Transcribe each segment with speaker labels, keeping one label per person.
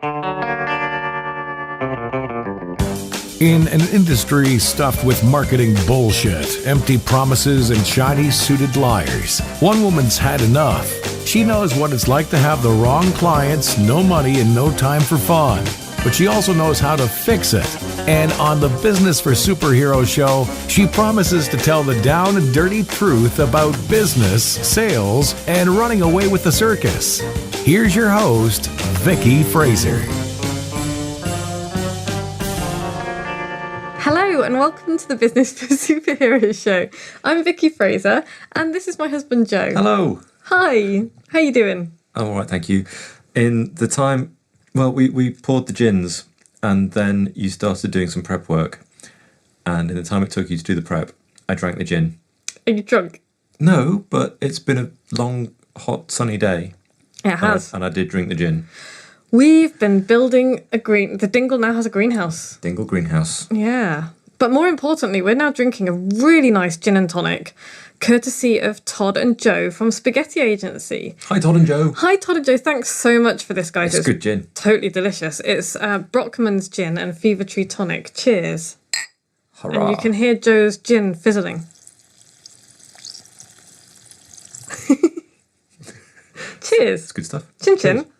Speaker 1: In an industry stuffed with marketing bullshit, empty promises, and shiny suited liars, one woman's had enough. She knows what it's like to have the wrong clients, no money, and no time for fun. But she also knows how to fix it. And on the Business for Superheroes show, she promises to tell the down and dirty truth about business, sales, and running away with the circus. Here's your host, Vicky Fraser.
Speaker 2: Hello and welcome to the Business for Superheroes show. I'm Vicky Fraser and this is my husband Joe.
Speaker 3: Hello.
Speaker 2: Hi. How you doing?
Speaker 3: I'm all right, thank you. In the time, we poured the gins and then you started doing some prep work. And in the time it took you to do the prep, I drank the gin.
Speaker 2: Are you drunk?
Speaker 3: No, but it's been a long, hot, sunny day.
Speaker 2: It has.
Speaker 3: And I did drink the gin.
Speaker 2: We've been building the Dingle now has a greenhouse.
Speaker 3: Dingle greenhouse.
Speaker 2: Yeah. But more importantly, we're now drinking a really nice gin and tonic, courtesy of Todd and Joe from Spaghetti Agency.
Speaker 3: Hi, Todd and Joe.
Speaker 2: Hi, Todd and Joe. Thanks so much for this, guys.
Speaker 3: It's good gin.
Speaker 2: Totally delicious. It's Brockman's gin and Fever Tree tonic. Cheers.
Speaker 3: Hurrah.
Speaker 2: And you can hear Joe's gin fizzling. Cheers.
Speaker 3: It's good stuff.
Speaker 2: Chin chin.
Speaker 3: Cheers.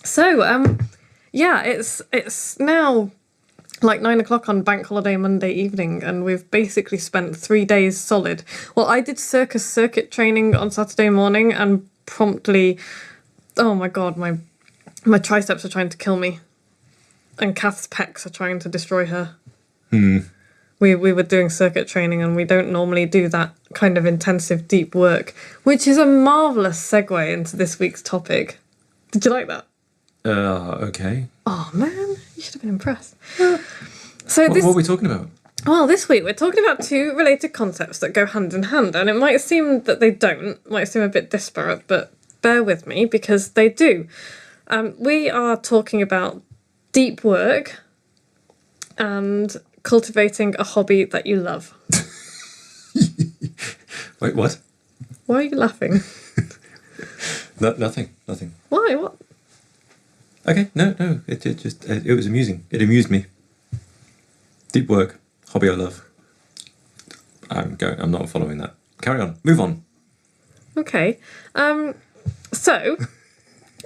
Speaker 2: So, yeah, it's now like 9 o'clock on Bank Holiday Monday evening, and we've basically spent 3 days solid. Well, I did circus circuit training on Saturday morning, and promptly, oh my god, my triceps are trying to kill me, and Kath's pecs are trying to destroy her. We were doing circuit training, and we don't normally do that kind of intensive deep work, which is a marvellous segue into this week's topic. Did you like that?
Speaker 3: Okay.
Speaker 2: Oh man, you should have been impressed.
Speaker 3: What are we talking about?
Speaker 2: Well, this week we're talking about two related concepts that go hand in hand, and it might seem that they don't, might seem a bit disparate, but bear with me because they do. We are talking about deep work and cultivating a hobby that you love.
Speaker 3: Wait, what?
Speaker 2: Why are you laughing?
Speaker 3: Nothing.
Speaker 2: Why? What?
Speaker 3: Okay, no, it was amusing. It amused me. Deep work, hobby I love. I'm not following that. Carry on, move on.
Speaker 2: Okay. So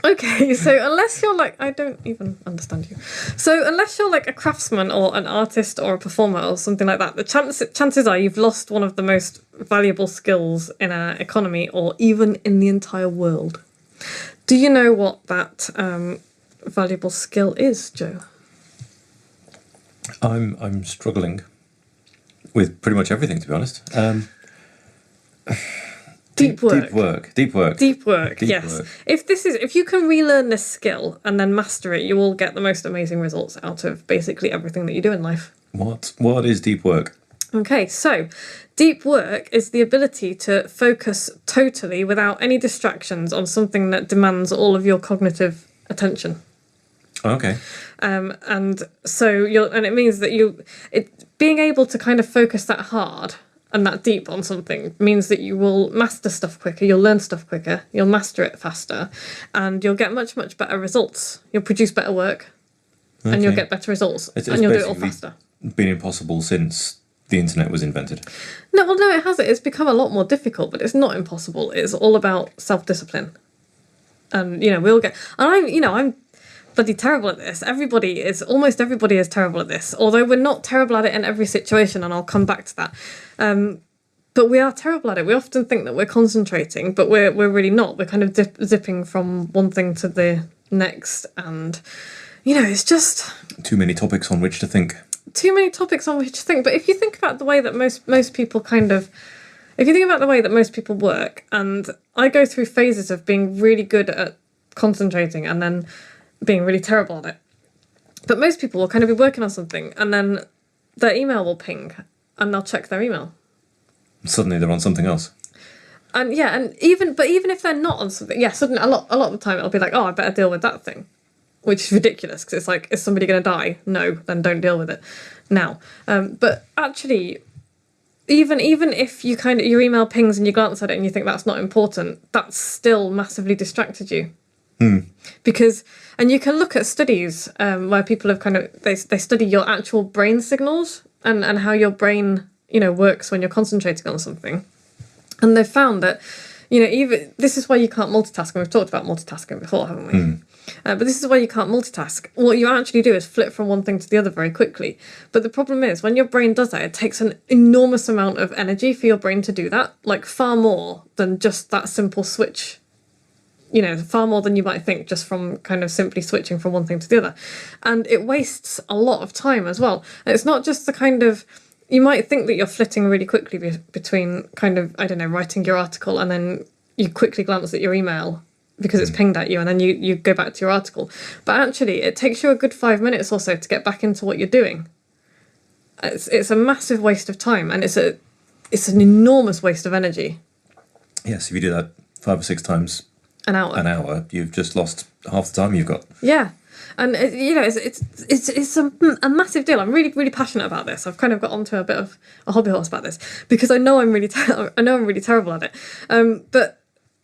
Speaker 2: unless you're like, I don't even understand you. So unless you're like a craftsman or an artist or a performer or something like that, the chances are you've lost one of the most valuable skills in our economy or even in the entire world. Do you know what that valuable skill is, Joe?
Speaker 3: I'm struggling with pretty much everything, to be honest.
Speaker 2: Deep work. Yes. If you can relearn this skill and then master it, you will get the most amazing results out of basically everything that you do in life.
Speaker 3: What is deep work?
Speaker 2: Okay, so deep work is the ability to focus totally without any distractions on something that demands all of your cognitive attention.
Speaker 3: Okay.
Speaker 2: And it means that being able to kind of focus that hard and that deep on something means that you will master stuff quicker, you'll learn stuff quicker, you'll master it faster, and you'll get much, much better results. You'll produce better work, and you'll get better results, and you'll do it all faster.
Speaker 3: It's been impossible since the internet was invented.
Speaker 2: No, it hasn't. It's become a lot more difficult, but it's not impossible. It's all about self-discipline. And, we'll get... And I'm bloody terrible at this. Almost everybody is terrible at this, although we're not terrible at it in every situation, and I'll come back to that. But we are terrible at it. We often think that we're concentrating, but we're really not. We're kind of zipping from one thing to the next, and, it's just...
Speaker 3: Too many topics on which to think.
Speaker 2: But if you think about the way that most people work, and I go through phases of being really good at concentrating and then being really terrible at it. But most people will kind of be working on something and then their email will ping and they'll check their email.
Speaker 3: Suddenly they're on something else.
Speaker 2: And even if they're not on something, suddenly a lot of the time it'll be like, oh, I better deal with that thing. Which is ridiculous because it's like, is somebody going to die? No, then don't deal with it now. But actually, even if you your email pings and you glance at it and you think that's not important, that's still massively distracted you. Because, and you can look at studies where people have they study your actual brain signals and how your brain, works when you're concentrating on something. And they've found that, even this is why you can't multitask. And we've talked about multitasking before, haven't we? But this is why you can't multitask. What you actually do is flip from one thing to the other very quickly. But the problem is, when your brain does that, it takes an enormous amount of energy for your brain to do that, like far more than just that simple switch. Far more than you might think just from kind of simply switching from one thing to the other. And it wastes a lot of time as well. And it's not just the kind of, you might think that you're flitting really quickly between kind of, I don't know, writing your article and then you quickly glance at your email because it's pinged at you and then you go back to your article. But actually, it takes you a good 5 minutes or so to get back into what you're doing. It's a massive waste of time, and it's an enormous waste of energy.
Speaker 3: Yes, if you do that 5 or 6 times
Speaker 2: an hour,
Speaker 3: you've just lost half the time you've got.
Speaker 2: Yeah. And it's a massive deal. I'm really, really passionate about this. I've kind of got onto a bit of a hobby horse about this because I know I'm really terrible at it.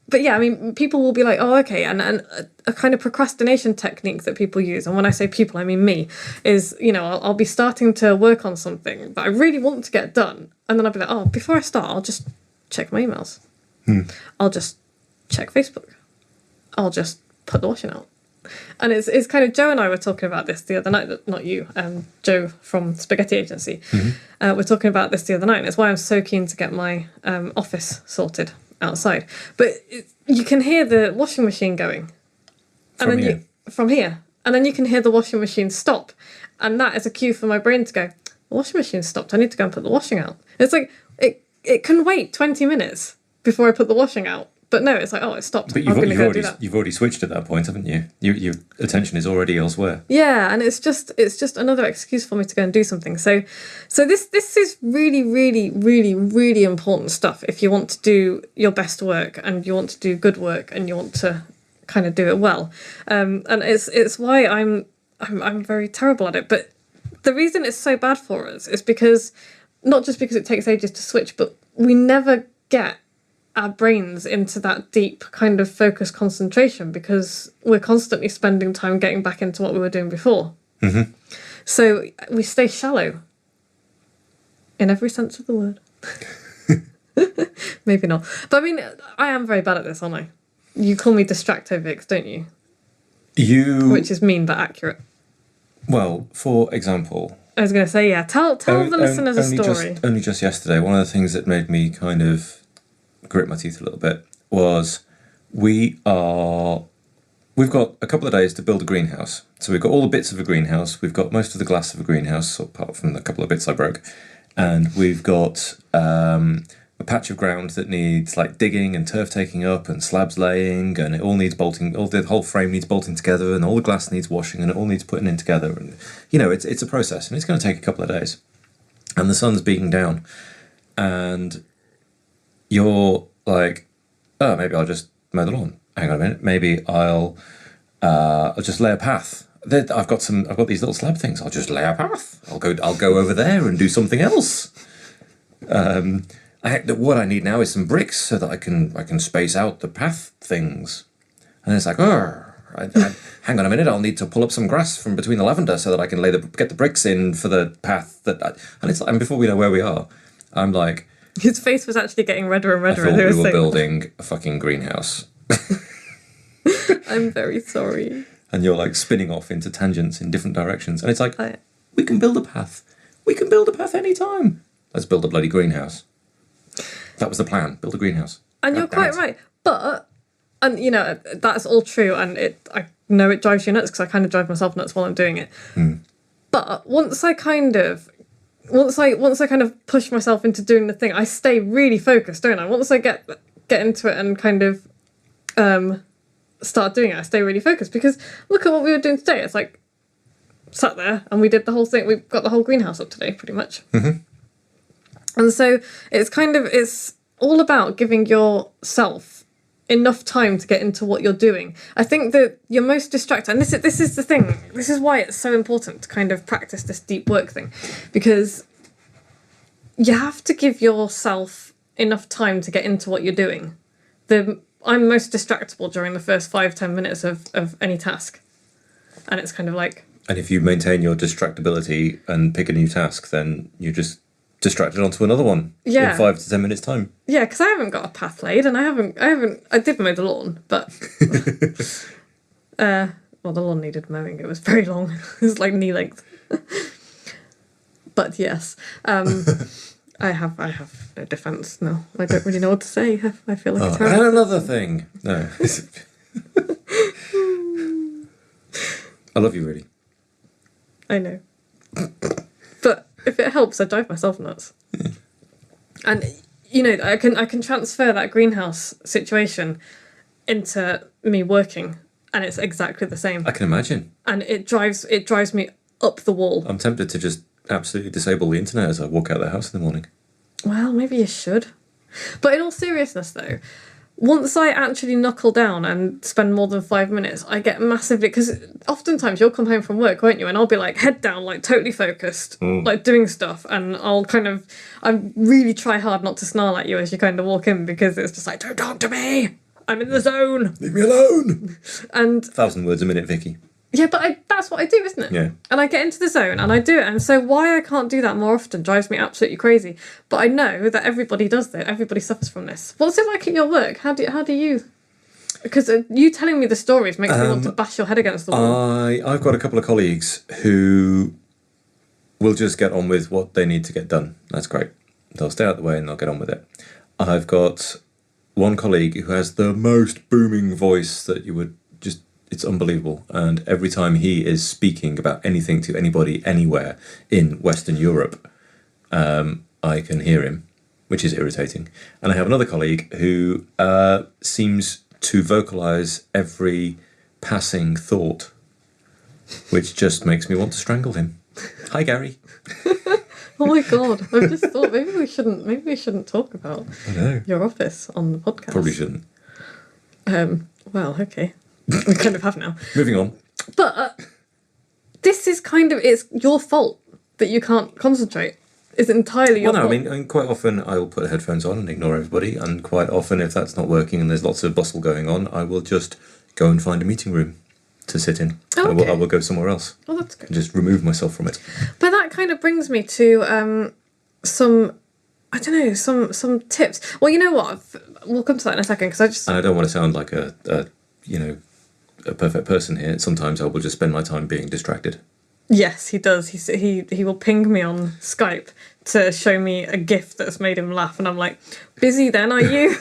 Speaker 2: But yeah, I mean, people will be like, oh, okay, and a kind of procrastination technique that people use, and when I say people, I mean me, is, I'll be starting to work on something that I really want to get done, and then I'll be like, oh, before I start, I'll just check my emails. I'll just check Facebook. I'll just put the washing out. And it's kind of, Joe and I were talking about this the other night, not you, Joe from Spaghetti Agency. We're talking about this the other night, and it's why I'm so keen to get my office sorted outside. But you can hear the washing machine going. From here. And then you can hear the washing machine stop. And that is a cue for my brain to go, the washing machine stopped, I need to go and put the washing out. It's like, it can wait 20 minutes before I put the washing out. But no, it's like, oh, it stopped.
Speaker 3: But you've already switched at that point, haven't you? Your attention is already elsewhere.
Speaker 2: Yeah, and it's just another excuse for me to go and do something. So this is really, really, really, really important stuff if you want to do your best work and you want to do good work and you want to kind of do it well. And it's why I'm very terrible at it. But the reason it's so bad for us is because, not just because it takes ages to switch, but we never get our brains into that deep kind of focused concentration because we're constantly spending time getting back into what we were doing before. So we stay shallow in every sense of the word. Maybe not. But I mean, I am very bad at this, aren't I? You call me Distractovix, don't you? Which is mean but accurate.
Speaker 3: Well, for example,
Speaker 2: I was going to say, yeah, tell the listeners a story.
Speaker 3: Only just yesterday, one of the things that made me kind of grit my teeth a little bit was we've got a couple of days to build a greenhouse. So we've got all the bits of a greenhouse, we've got most of the glass of a greenhouse apart from the couple of bits I broke, and we've got a patch of ground that needs like digging and turf taking up and slabs laying, and it all needs bolting, the whole frame needs bolting together, and all the glass needs washing, and it all needs putting in together, and it's a process, and it's going to take a couple of days, and the sun's beating down, and you're like, oh, maybe I'll just mow the lawn. Hang on a minute. Maybe I'll just lay a path. I've got these little slab things. I'll just lay a path. I'll go over there and do something else. What I need now is some bricks so that I can space out the path things. And it's like, hang on a minute. I'll need to pull up some grass from between the lavender so that I can get the bricks in for the path and before we know where we are, I'm like.
Speaker 2: His face was actually getting redder and redder.
Speaker 3: I thought we were building a fucking greenhouse.
Speaker 2: I'm very sorry.
Speaker 3: And you're like spinning off into tangents in different directions. And it's like, we can build a path. We can build a path anytime. Let's build a bloody greenhouse. That was the plan. Build a greenhouse.
Speaker 2: And you're quite right. But, and that's all true. And I know it drives you nuts because I kind of drive myself nuts while I'm doing it. But once I kind of push myself into doing the thing, I stay really focused, don't I? Once I get into it and kind of start doing it, I stay really focused because look at what we were doing today. It's like sat there and we did the whole thing. We've got the whole greenhouse up today, pretty much. And so it's all about giving yourself enough time to get into what you're doing. I think that you're most distracted, and this is the thing. This is why it's so important to kind of practice this deep work thing, because you have to give yourself enough time to get into what you're doing. I'm most distractible during the first 5-10 minutes of any task. And it's kind of like...
Speaker 3: And if you maintain your distractibility and pick a new task, then you're just distracted onto another one in 5 to 10 minutes time.
Speaker 2: Yeah, because I haven't got a path laid, and I did mow the lawn, but well, the lawn needed mowing. It was very long. It was like knee length. But yes, I have no defence. No, I don't really know what to say. I feel like a terrible.
Speaker 3: And another thing. No. I love you, really.
Speaker 2: I know. But if it helps, I drive myself nuts.
Speaker 3: Yeah.
Speaker 2: And you know, I can transfer that greenhouse situation into me working, and it's exactly the same.
Speaker 3: I can imagine.
Speaker 2: And it drives me up the wall.
Speaker 3: I'm tempted to just absolutely disable the internet as I walk out of the house in the morning.
Speaker 2: Well, maybe you should. But in all seriousness, though, once I actually knuckle down and spend more than 5 minutes, I get massively... Because oftentimes you'll come home from work, won't you? And I'll be like head down, like totally focused, like doing stuff. And I really try hard not to snarl at you as you kind of walk in, because it's just like, don't talk to me. I'm in the zone.
Speaker 3: Leave me alone.
Speaker 2: And
Speaker 3: 1,000 words a minute, Vicky.
Speaker 2: yeah, but that's what I do, isn't it?
Speaker 3: Yeah.
Speaker 2: And I get into the zone and I do it. And so why I can't do that more often drives me absolutely crazy. But I know that everybody does that. Everybody suffers from this. What's it like at your work? How do you... Because you telling me the stories makes me want to bash your head against the wall.
Speaker 3: I've got a couple of colleagues who will just get on with what they need to get done. That's great. They'll stay out of the way and they'll get on with it. I've got one colleague who has the most booming voice that you would just... It's unbelievable. And every time he is speaking about anything to anybody anywhere in Western Europe, I can hear him, which is irritating. And I have another colleague who seems to vocalise every passing thought, which just makes me want to strangle him. Hi, Gary.
Speaker 2: Oh my god! I've just thought maybe we shouldn't talk about your office on the podcast.
Speaker 3: Probably shouldn't.
Speaker 2: Well, okay. We kind of have now.
Speaker 3: Moving on.
Speaker 2: But this is it's your fault that you can't concentrate. It's entirely your fault.
Speaker 3: I mean, quite often I will put headphones on and ignore everybody, and quite often if that's not working and there's lots of bustle going on, I will just go and find a meeting room to sit in.
Speaker 2: Oh, okay.
Speaker 3: I will go somewhere else.
Speaker 2: Oh, that's good.
Speaker 3: And just remove myself from it.
Speaker 2: But that kind of brings me to some tips. Well, you know what? We'll come to that in a second, because
Speaker 3: And I don't want to sound like a perfect person here. Sometimes I will just spend my time being distracted.
Speaker 2: Yes, he does. He will ping me on Skype to show me a GIF that's made him laugh, and I'm like, busy then, are you?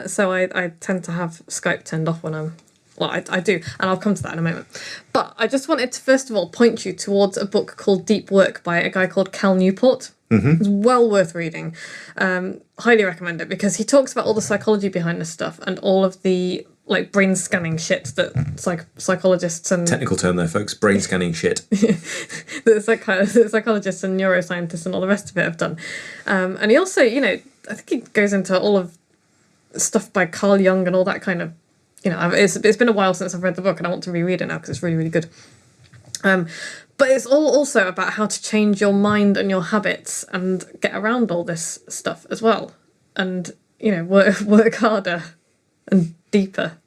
Speaker 2: So I tend to have Skype turned off when I do, and I'll come to that in a moment. But I just wanted to first of all point you towards a book called Deep Work by a guy called Cal Newport. Mm-hmm. It's well worth reading. Highly recommend it, because he talks about all the psychology behind this stuff and all of the brain scanning shit that psychologists and...
Speaker 3: Technical term there, folks. Brain scanning shit.
Speaker 2: the psychologists and neuroscientists and all the rest of it have done. And he also, I think he goes into all of stuff by Carl Jung and all that kind of... it's been a while since I've read the book, and I want to reread it now because it's really, really good. But it's all also about how to change your mind and your habits and get around all this stuff as well. And, work harder and deeper.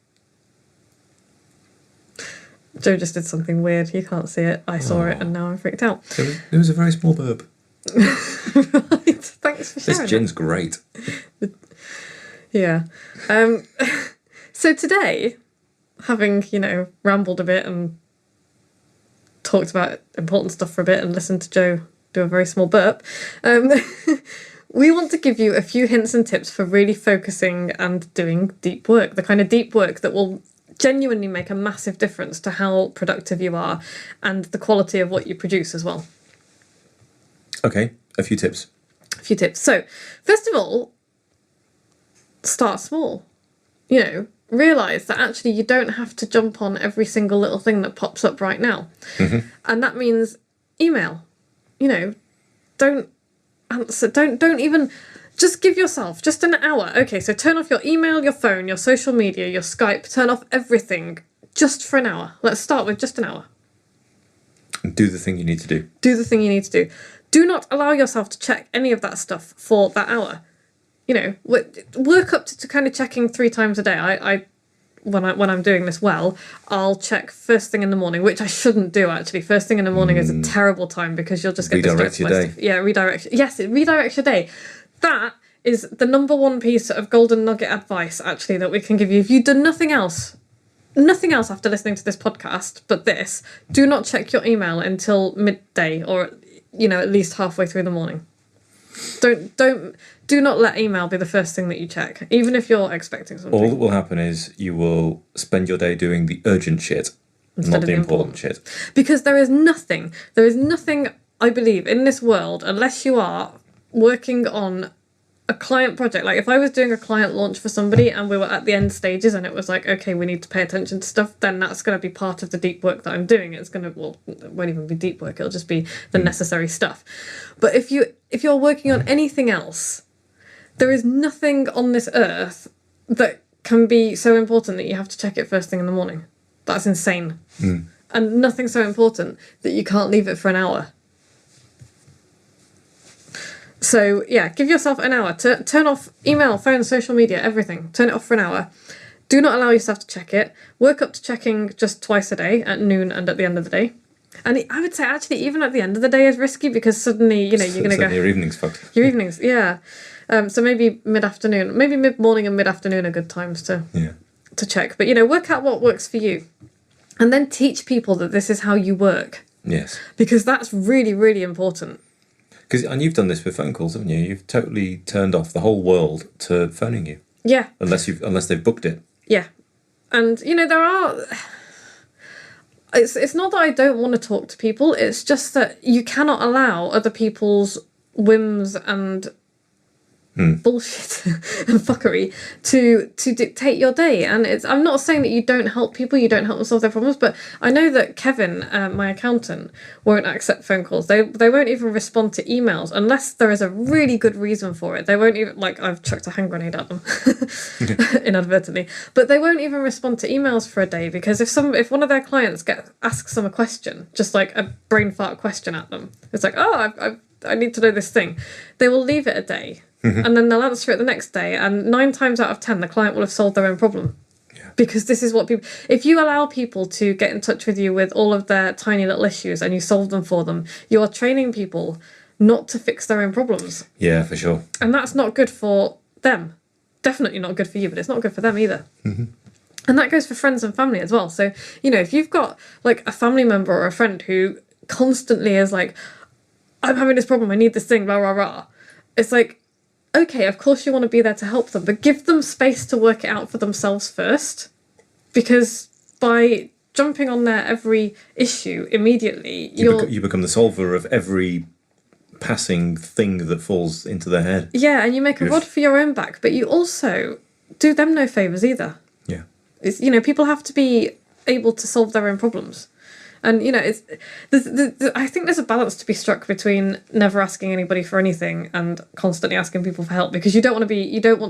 Speaker 2: Joe just did something weird. You can't see it. I saw it and now I'm freaked out.
Speaker 3: It was a very small burp.
Speaker 2: Right. Thanks for sharing.
Speaker 3: This gin's great.
Speaker 2: Yeah. So today, having, rambled a bit and talked about important stuff for a bit and listened to Joe do a very small burp, we want to give you a few hints and tips for really focusing and doing deep work, the kind of deep work that will genuinely make a massive difference to how productive you are and the quality of what you produce as well.
Speaker 3: Okay, a few tips.
Speaker 2: So, first of all, start small. Realise that actually you don't have to jump on every single little thing that pops up right now. Mm-hmm. And that means email. Don't answer, don't even... Just give yourself just an hour. Okay, so turn off your email, your phone, your social media, your Skype, turn off everything just for an hour. Let's start with just an hour.
Speaker 3: Do the thing you need to do.
Speaker 2: Do the thing you need to do. Do not allow yourself to check any of that stuff for that hour. work up to kind of checking 3 times a day. I when I'm doing this well, I'll check first thing in the morning, which I shouldn't do actually. First thing in the morning is a terrible time because you'll just get
Speaker 3: Redirect your day.
Speaker 2: Yeah, redirect. Yes, it redirects your day. That is the number one piece of golden nugget advice actually that we can give you. If you've done nothing else after listening to this podcast but this, do not check your email until midday or at least halfway through the morning. Do not let email be the first thing that you check, even if you're expecting something.
Speaker 3: All that will happen is you will spend your day doing the urgent shit, not the important shit.
Speaker 2: Because there is nothing, I believe, in this world, unless you are working on a client project. Like if I was doing a client launch for somebody and we were at the end stages and it was like, okay, we need to pay attention to stuff, then that's going to be part of the deep work that I'm doing. It won't even be deep work. It'll just be the necessary stuff. But if you're working on anything else, there is nothing on this earth that can be so important that you have to check it first thing in the morning. That's insane. And nothing so important that you can't leave it for an hour. So, yeah, give yourself an hour to turn off email, phone, social media, everything. Turn it off for an hour. Do not allow yourself to check it. Work up to checking just twice a day, at noon and at the end of the day. And I would say, actually, even at the end of the day is risky because suddenly, you're going to go...
Speaker 3: Your evening's fucked.
Speaker 2: Your evenings, yeah. So maybe mid-afternoon. Maybe mid-morning and mid-afternoon are good times to check. But, work out what works for you. And then teach people that this is how you work.
Speaker 3: Yes.
Speaker 2: Because that's really, really important.
Speaker 3: And you've done this with phone calls, haven't you? You've totally turned off the whole world to phoning you.
Speaker 2: Yeah.
Speaker 3: Unless they've booked it.
Speaker 2: Yeah. And, there are... It's not that I don't want to talk to people. It's just that you cannot allow other people's whims and bullshit and fuckery to dictate your day. And I'm not saying that you don't help people, you don't help them solve their problems, but I know that Kevin, my accountant, won't accept phone calls. They won't even respond to emails unless there is a really good reason for it. They won't even, I've chucked a hand grenade at them inadvertently, but they won't even respond to emails for a day because if one of their clients asks them a question, just like a brain fart question at them, it's like, I need to know this thing. They will leave it a day. And then they'll answer it the next day, and 9 times out of 10 the client will have solved their own problem. Because this is what people... If you allow people to get in touch with you with all of their tiny little issues and you solve them for them, you are training people not to fix their own problems.
Speaker 3: Yeah, for sure.
Speaker 2: And that's not good for them. Definitely not good for you, but it's not good for them either. And that goes for friends and family as well. So, if you've got a family member or a friend who constantly is like, I'm having this problem, I need this thing, blah, blah, blah. It's like, okay, of course you want to be there to help them, but give them space to work it out for themselves first. Because by jumping on their every issue immediately,
Speaker 3: you become the solver of every passing thing that falls into their head.
Speaker 2: Yeah, and you make a rod for your own back, but you also do them no favours either.
Speaker 3: Yeah.
Speaker 2: It's, people have to be able to solve their own problems. And, I think there's a balance to be struck between never asking anybody for anything and constantly asking people for help, because you don't want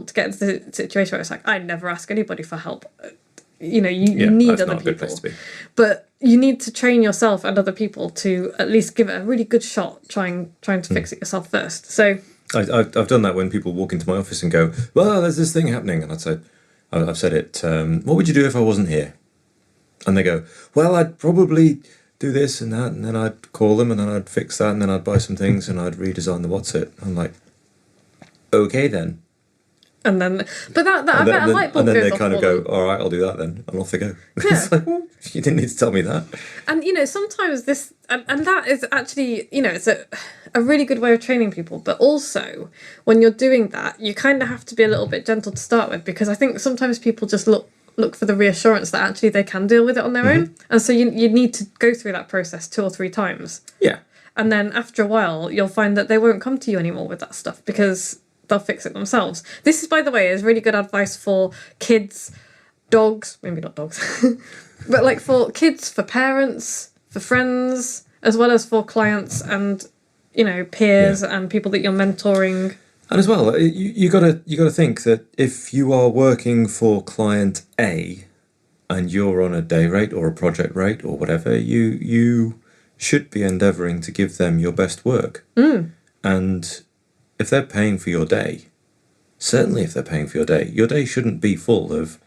Speaker 2: to get into the situation where it's like, I never ask anybody for help. You need other people. But you need to train yourself and other people to at least give it a really good shot trying to fix it yourself first. So
Speaker 3: I've done that when people walk into my office and go, well, there's this thing happening. And I've said it, what would you do if I wasn't here? And they go, well, I'd probably do this and that, and then I'd call them, and then I'd fix that, and then I'd buy some things, and I'd redesign the what's it. I'm like, okay then.
Speaker 2: And then, but I bet a light bulb goes off. And
Speaker 3: then they kind of go, all right, I'll do that then, and off they go. Yeah. It's like, well, you didn't need to tell me that.
Speaker 2: And, sometimes this, and that is actually, it's a really good way of training people. But also, when you're doing that, you kind of have to be a little bit gentle to start with, because I think sometimes people just look for the reassurance that actually they can deal with it on their own. And so you need to go through that process 2 or 3 times.
Speaker 3: Yeah.
Speaker 2: And then after a while, you'll find that they won't come to you anymore with that stuff because they'll fix it themselves. This is, by the way, is really good advice for kids, dogs, maybe not dogs, but for kids, for parents, for friends, as well as for clients and, peers and people that you're mentoring.
Speaker 3: And as well, you gotta think that if you are working for client A and you're on a day rate or a project rate or whatever, you should be endeavouring to give them your best work. And if they're paying for your day, certainly if they're paying for your day shouldn't be full of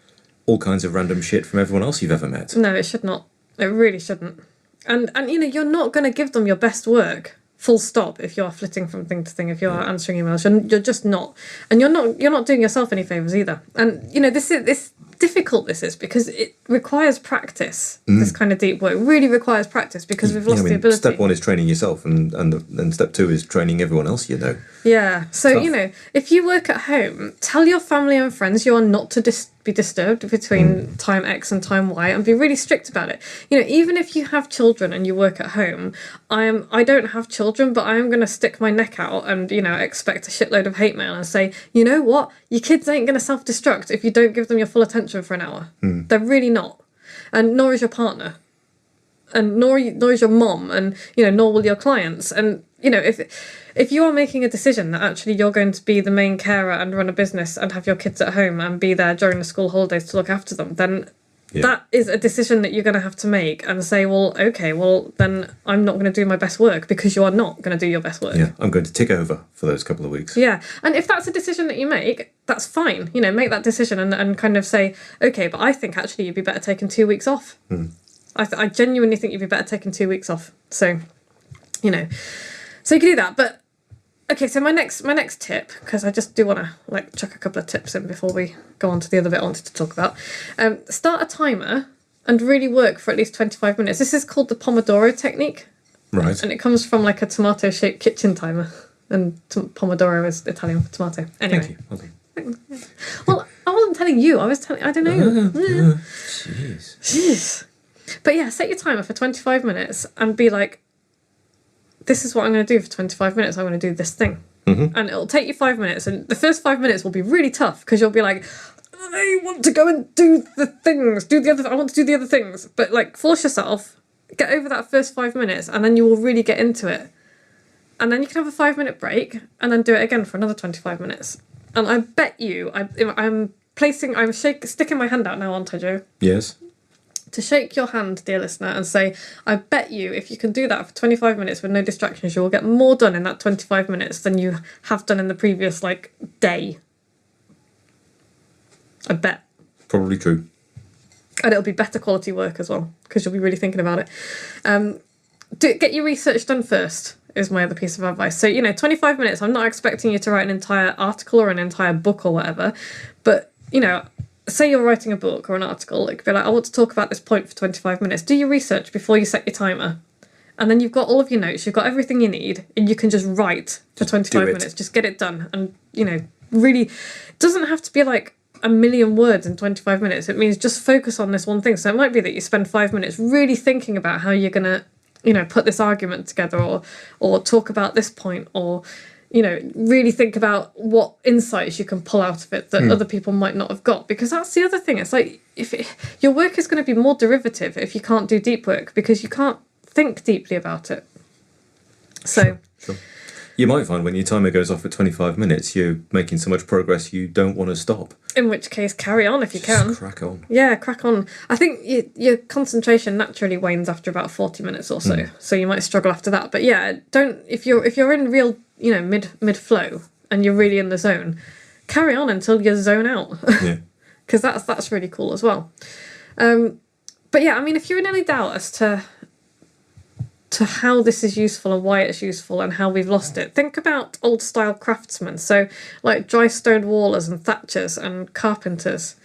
Speaker 3: all kinds of random shit from everyone else you've ever met.
Speaker 2: No, it should not. It really shouldn't. And you're not going to give them your best work, full stop, if you're flitting from thing to thing, if you're answering emails. You're just not. And you're not doing yourself any favours either. And, this difficult this is because it requires practice. This kind of deep work really requires practice because we've lost the ability.
Speaker 3: Step 1 is training yourself, and step 2 is training everyone else you know.
Speaker 2: Yeah. So,
Speaker 3: Tough.
Speaker 2: if you work at home, tell your family and friends you are not to be disturbed between time X and time Y, and be really strict about it. Even if you have children and you work at home, I don't have children, but I am going to stick my neck out and, expect a shitload of hate mail and say, you know what? Your kids ain't going to self-destruct if you don't give them your full attention for an hour. They're really not. And nor is your partner. And nor is your mom, and nor will your clients. And if you are making a decision that actually you're going to be the main carer and run a business and have your kids at home and be there during the school holidays to look after them, then that is a decision that you're going to have to make and say, well, okay, well then I'm not going to do my best work because you are not going to do your best work.
Speaker 3: Yeah, I'm going to tick over for those couple of weeks.
Speaker 2: Yeah, and if that's a decision that you make, that's fine. Make that decision and kind of say, okay, but I think actually you'd be better taking 2 weeks off. I genuinely think you'd be better taking 2 weeks off. So, so you can do that. But okay, so my next tip, because I just do want to chuck a couple of tips in before we go on to the other bit I wanted to talk about. Start a timer and really work for at least 25 minutes. This is called the Pomodoro Technique.
Speaker 3: Right.
Speaker 2: And it comes from a tomato-shaped kitchen timer. And Pomodoro is Italian for tomato. Anyway.
Speaker 3: Thank you.
Speaker 2: Well, I wasn't telling you. I was telling... I don't know. Jeez. But yeah, set your timer for 25 minutes and be like, this is what I'm going to do for 25 minutes. I'm going to do this thing. And it'll take you 5 minutes. And the first 5 minutes will be really tough because you'll be like, I want to go and do the things. I want to do the other things. But force yourself, get over that first 5 minutes, and then you will really get into it. And then you can have a 5-minute break and then do it again for another 25 minutes. And I bet you, I'm sticking my hand out now, aren't I, Joe?
Speaker 3: Yes.
Speaker 2: To shake your hand, dear listener, and say, I bet you if you can do that for 25 minutes with no distractions, you will get more done in that 25 minutes than you have done in the previous, day. I bet.
Speaker 3: Probably true.
Speaker 2: And it'll be better quality work as well, because you'll be really thinking about it. Get your research done first, is my other piece of advice. So, 25 minutes, I'm not expecting you to write an entire article or an entire book or whatever, but, say you're writing a book or an article, it could be I want to talk about this point for 25 minutes. Do your research before you set your timer. And then you've got all of your notes, you've got everything you need, and you can just write for 25 minutes. Just get it done. And, really, it doesn't have to be a million words in 25 minutes. It means just focus on this one thing. So it might be that you spend 5 minutes really thinking about how you're going to, put this argument together or talk about this point or... really think about what insights you can pull out of it that other people might not have got. Because that's the other thing. It's your work is going to be more derivative if you can't do deep work because you can't think deeply about it. So...
Speaker 3: Sure. You might find when your timer goes off at 25 minutes, you're making so much progress you don't want to stop.
Speaker 2: In which case, carry on if you can.
Speaker 3: Just crack on.
Speaker 2: Yeah, crack on. I think your concentration naturally wanes after about 40 minutes or so. So you might struggle after that. But yeah, don't... If you're in real... mid flow and you're really in the zone, carry on until you zone out.
Speaker 3: Yeah.
Speaker 2: Because that's really cool as well. But yeah, if you're in any doubt as to how this is useful and why it's useful and how we've lost it, think about old style craftsmen. So dry stone wallers and thatchers and carpenters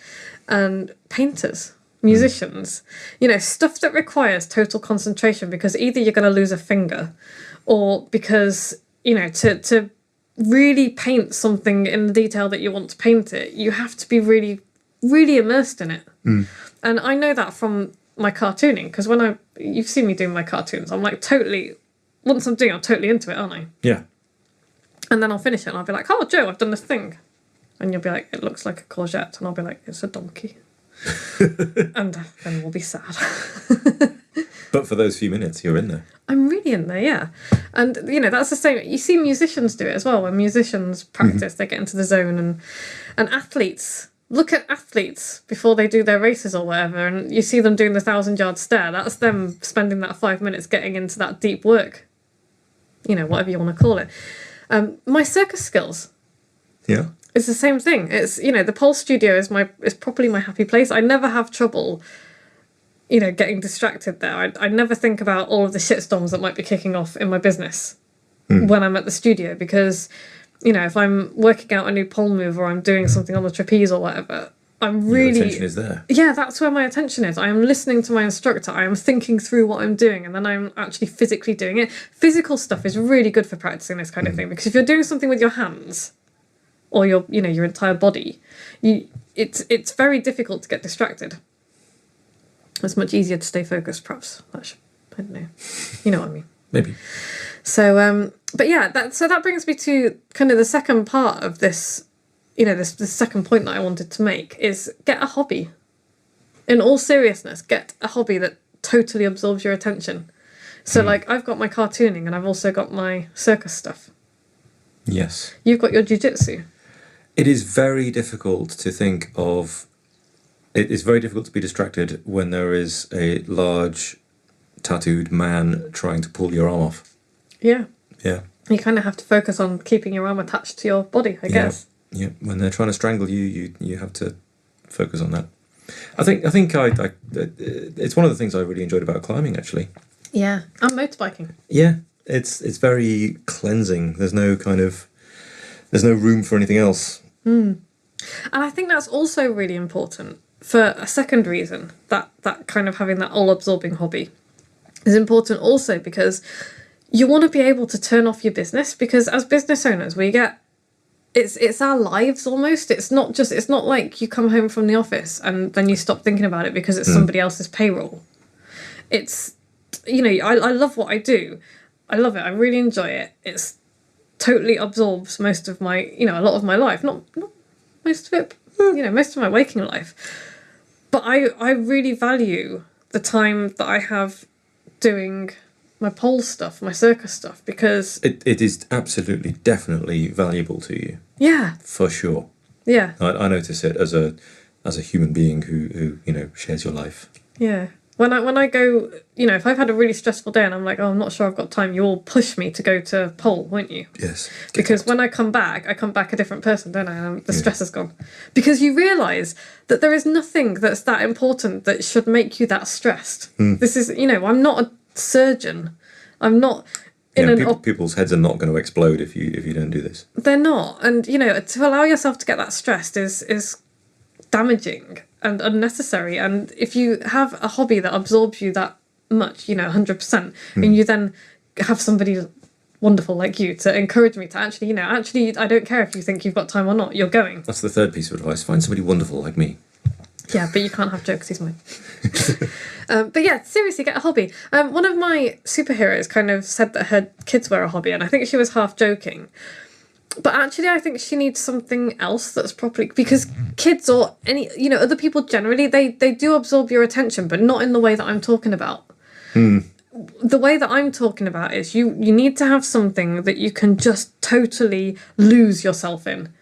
Speaker 2: and painters, musicians, stuff that requires total concentration because either you're going to lose a finger or because to really paint something in the detail that you want to paint it, you have to be really, really immersed in it. And I know that from my cartooning, because you've seen me doing my cartoons, I'm totally, once I'm doing it, I'm totally into it, aren't I?
Speaker 3: Yeah.
Speaker 2: And then I'll finish it and I'll be like, oh, Joe, I've done this thing. And you'll be like, it looks like a courgette. And I'll be like, it's a donkey. And then we'll be sad.
Speaker 3: But for those few minutes, you're in there.
Speaker 2: I'm really in there, yeah. And, that's the same. You see musicians do it as well. When musicians practice, they get into the zone. And athletes, look at athletes before they do their races or whatever, and you see them doing the 1,000-yard stare. That's them spending that 5 minutes getting into that deep work. Whatever you want to call it. My circus skills.
Speaker 3: Yeah.
Speaker 2: It's the same thing. It's, the pole studio is probably my happy place. I never have trouble, getting distracted there. I never think about all of the shitstorms that might be kicking off in my business when I'm at the studio, because, if I'm working out a new pole move or I'm doing something on the trapeze or whatever, I'm really...
Speaker 3: Your attention is there.
Speaker 2: Yeah, that's where my attention is. I am listening to my instructor. I am thinking through what I'm doing, and then I'm actually physically doing it. Physical stuff is really good for practicing this kind of thing, because if you're doing something with your hands or your entire body, it's very difficult to get distracted. It's much easier to stay focused, perhaps. I don't know. You know what I mean?
Speaker 3: Maybe.
Speaker 2: So, but yeah, that brings me to kind of the second part of this. The second point that I wanted to make is get a hobby. In all seriousness, get a hobby that totally absorbs your attention. So, like, I've got my cartooning and I've also got my circus stuff.
Speaker 3: Yes.
Speaker 2: You've got your jiu-jitsu.
Speaker 3: It is very difficult to think of... It is very difficult to be distracted when there is a large tattooed man trying to pull your arm off.
Speaker 2: Yeah.
Speaker 3: Yeah.
Speaker 2: You kind of have to focus on keeping your arm attached to your body, I guess.
Speaker 3: Yeah, when they're trying to strangle you, you have to focus on that. I think it's one of the things I really enjoyed about climbing, actually.
Speaker 2: Yeah, and motorbiking.
Speaker 3: Yeah, it's very cleansing. There's no room for anything else.
Speaker 2: And I think that's also really important for a second reason, that kind of having that all-absorbing hobby is important also because you want to be able to turn off your business, because as business owners we get... It's our lives almost. It's not like you come home from the office and then you stop thinking about it because it's somebody else's payroll. It's, I love what I do. I love it. I really enjoy it. It's totally absorbs most of my, a lot of my life. Not most of it, most of my waking life. But I really value the time that I have doing my pole stuff, my circus stuff, because...
Speaker 3: It is absolutely, definitely valuable to you.
Speaker 2: Yeah.
Speaker 3: For sure.
Speaker 2: Yeah.
Speaker 3: I notice it as a human being who shares your life.
Speaker 2: Yeah. When I go, if I've had a really stressful day and I'm like, oh, I'm not sure I've got time, you'll push me to go to pole, won't you?
Speaker 3: Yes.
Speaker 2: Because when I come back a different person, don't I? And the stress is gone. Because you realise that there is nothing that's that important that should make you that stressed. This is, I'm not a surgeon. I'm not
Speaker 3: people's heads are not going to explode if you don't do this.
Speaker 2: They're not. And to allow yourself to get that stressed is damaging and unnecessary. And if you have a hobby that absorbs you that much, 100%, and you then have somebody wonderful like you to encourage me to actually I don't care if you think you've got time or not, you're going.
Speaker 3: That's the third piece of advice. Find somebody wonderful like me.
Speaker 2: Yeah, but you can't have jokes, he's mine. But yeah, seriously, get a hobby. One of my superheroes kind of said that her kids were a hobby, and I think she was half joking. But actually, I think she needs something else that's properly... Because kids or any... other people generally, they do absorb your attention, but not in the way that I'm talking about. The way that I'm talking about is you need to have something that you can just totally lose yourself in.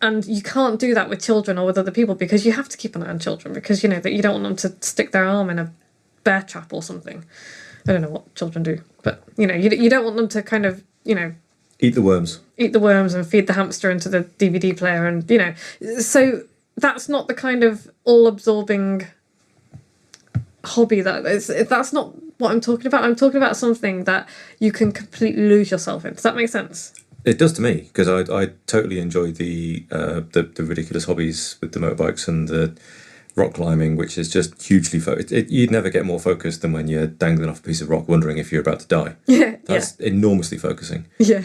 Speaker 2: And you can't do that with children or with other people, because you have to keep an eye on children, because that you don't want them to stick their arm in a bear trap or something. I don't know what children do, but you don't want them to kind of
Speaker 3: eat the worms
Speaker 2: and feed the hamster into the DVD player, and so that's not the kind of all-absorbing hobby that's not what I'm talking about. I'm talking about something that you can completely lose yourself in. Does that make sense?
Speaker 3: It does to me, because I totally enjoy the ridiculous hobbies with the motorbikes and the rock climbing, which is just hugely focused. You'd never get more focused than when you're dangling off a piece of rock wondering if you're about to die.
Speaker 2: Yeah,
Speaker 3: that's enormously focusing.
Speaker 2: Yeah.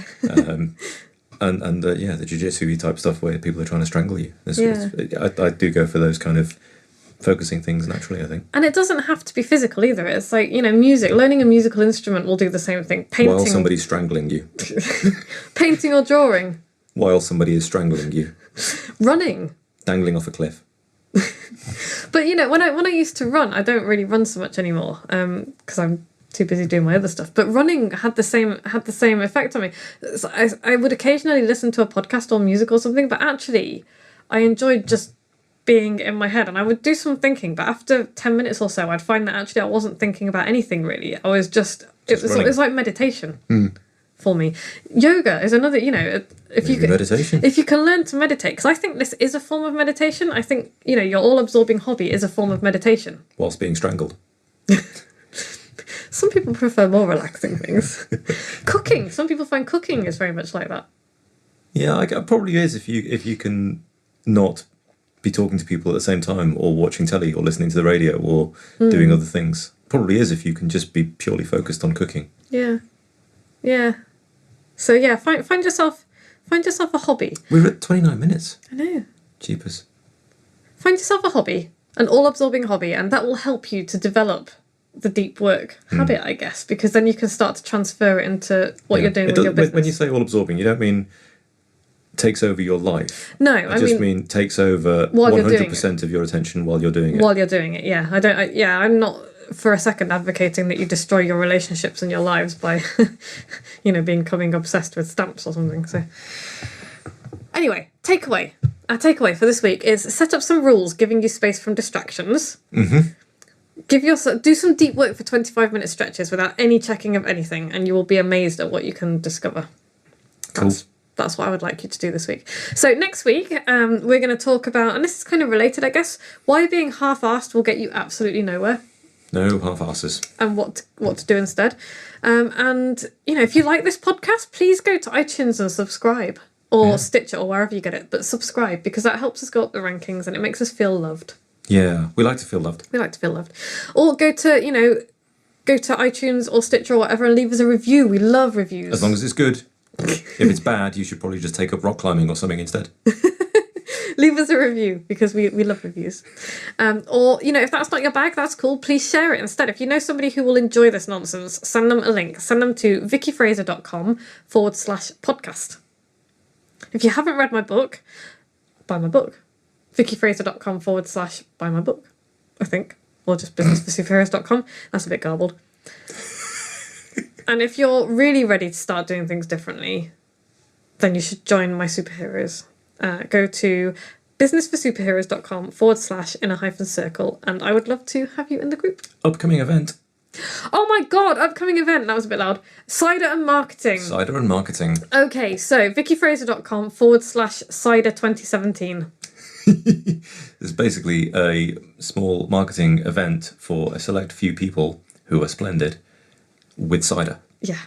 Speaker 3: And the jiu-jitsu type stuff where people are trying to strangle you. I do go for those kind of focusing things naturally, I think.
Speaker 2: And it doesn't have to be physical either. It's like, music. Learning a musical instrument will do the same thing. Painting.
Speaker 3: While somebody's strangling you.
Speaker 2: Painting or drawing.
Speaker 3: While somebody is strangling you.
Speaker 2: Running.
Speaker 3: Dangling off a cliff.
Speaker 2: But when I used to run, I don't really run so much anymore because I'm too busy doing my other stuff. But running had the same effect on me. So I would occasionally listen to a podcast or music or something, but actually I enjoyed just being in my head, and I would do some thinking, but after 10 minutes or so I'd find that actually I wasn't thinking about anything really. I was just it was like meditation for me. Yoga is another,
Speaker 3: Meditation.
Speaker 2: if you can learn to meditate, because I think this is a form of meditation. I think, your all-absorbing hobby is a form of meditation.
Speaker 3: Whilst being strangled.
Speaker 2: Some people prefer more relaxing things. Cooking. Some people find cooking is very much like that.
Speaker 3: Yeah, it probably is if you can not be talking to people at the same time, or watching telly, or listening to the radio, or doing other things. Probably is if you can just be purely focused on cooking.
Speaker 2: Yeah. So yeah, find yourself a hobby.
Speaker 3: We're at 29 minutes.
Speaker 2: I know.
Speaker 3: Jeepers.
Speaker 2: Find yourself a hobby, an all-absorbing hobby, and that will help you to develop the deep work habit, I guess, because then you can start to transfer it into what you're doing with your business.
Speaker 3: When you say all-absorbing, you don't mean takes over your life.
Speaker 2: No,
Speaker 3: I just mean takes over 100% of your attention while you're doing it.
Speaker 2: While you're doing it, yeah. I'm not for a second advocating that you destroy your relationships and your lives by, becoming obsessed with stamps or something. So, anyway, takeaway. Our takeaway for this week is set up some rules, giving you space from distractions. Mm-hmm. Do some deep work for 25-minute stretches without any checking of anything, and you will be amazed at what you can discover.
Speaker 3: Cool.
Speaker 2: That's what I would like you to do this week. So next week, we're going to talk about, and this is kind of related, I guess, why being half-assed will get you absolutely nowhere.
Speaker 3: No half-asses.
Speaker 2: And what to do instead. And, if you like this podcast, please go to iTunes and subscribe. Or Stitcher, or wherever you get it. But subscribe, because that helps us go up the rankings and it makes us feel loved.
Speaker 3: Yeah, we like to feel loved.
Speaker 2: Or go to iTunes or Stitcher or whatever and leave us a review. We love reviews.
Speaker 3: As long as it's good. If it's bad, you should probably just take up rock climbing or something instead.
Speaker 2: Leave us a review, because we love reviews. Or, if that's not your bag, that's cool. Please share it instead. If you know somebody who will enjoy this nonsense, send them a link. Send them to vickyfraser.com/podcast. If you haven't read my book, buy my book. vickyfraser.com/buy my book, I think. Or just businessforsuperheroes.com. That's a bit garbled. And if you're really ready to start doing things differently, then you should join my superheroes. Go to businessforsuperheroes.com/inner-circle, and I would love to have you in the group.
Speaker 3: Upcoming event.
Speaker 2: Oh my god, upcoming event. That was a bit loud. Cider and marketing. Okay, so vickyfraser.com/cider 2017.
Speaker 3: It's basically a small marketing event for a select few people who are splendid with cider.
Speaker 2: Yeah.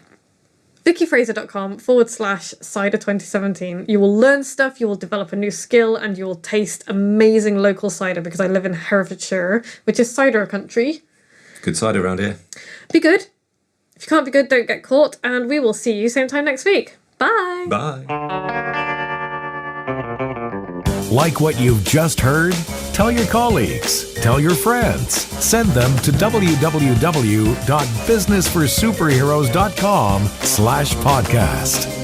Speaker 2: vickyfraser.com/cider 2017. You will learn stuff, you will develop a new skill, and you will taste amazing local cider, because I live in Herefordshire, which is cider country.
Speaker 3: Good cider around here.
Speaker 2: Be good. If you can't be good, don't get caught, and we will see you same time next week. Bye.
Speaker 3: Bye.
Speaker 1: Like what you've just heard? Tell your colleagues, tell your friends, send them to www.businessforsuperheroes.com/podcast.